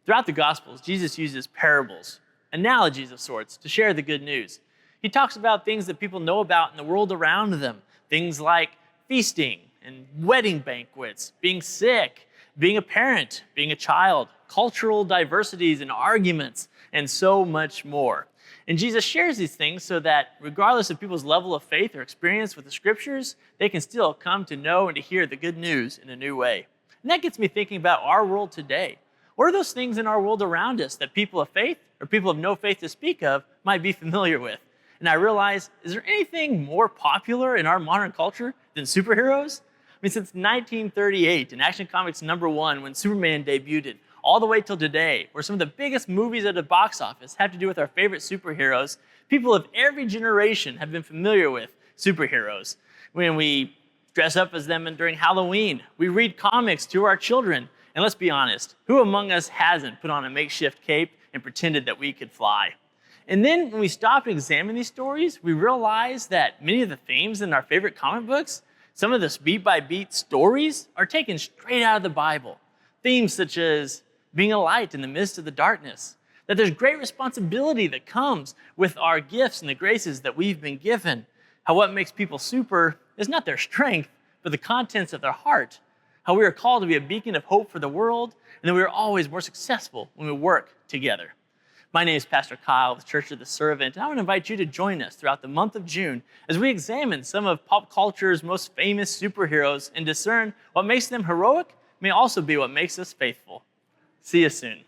Throughout the Gospels, Jesus uses parables, analogies of sorts, to share the good news. He talks about things that people know about in the world around them, things like feasting and wedding banquets, being sick, being a parent, being a child, cultural diversities and arguments, and so much more. And Jesus shares these things so that regardless of people's level of faith or experience with the scriptures, they can still come to know and to hear the good news in a new way. And that gets me thinking about our world today. What are those things in our world around us that people of faith or people of no faith to speak of might be familiar with? And I realize, is there anything more popular in our modern culture than superheroes? I mean, since 1938 in Action Comics #1, when Superman debuted, all the way till today, where some of the biggest movies at the box office have to do with our favorite superheroes, people of every generation have been familiar with superheroes. When we dress up as them during Halloween, we read comics to our children, and let's be honest, who among us hasn't put on a makeshift cape and pretended that we could fly? And then when we stop and examine these stories, we realize that many of the themes in our favorite comic books, some of the beat-by-beat stories, are taken straight out of the Bible. Themes such as being a light in the midst of the darkness, that there's great responsibility that comes with our gifts and the graces that we've been given, how what makes people super is not their strength, but the contents of their heart, how we are called to be a beacon of hope for the world, and that we are always more successful when we work together. My name is Pastor Kyle of the Church of the Servant, and I want to invite you to join us throughout the month of June as we examine some of pop culture's most famous superheroes and discern what makes them heroic may also be what makes us faithful. See you soon.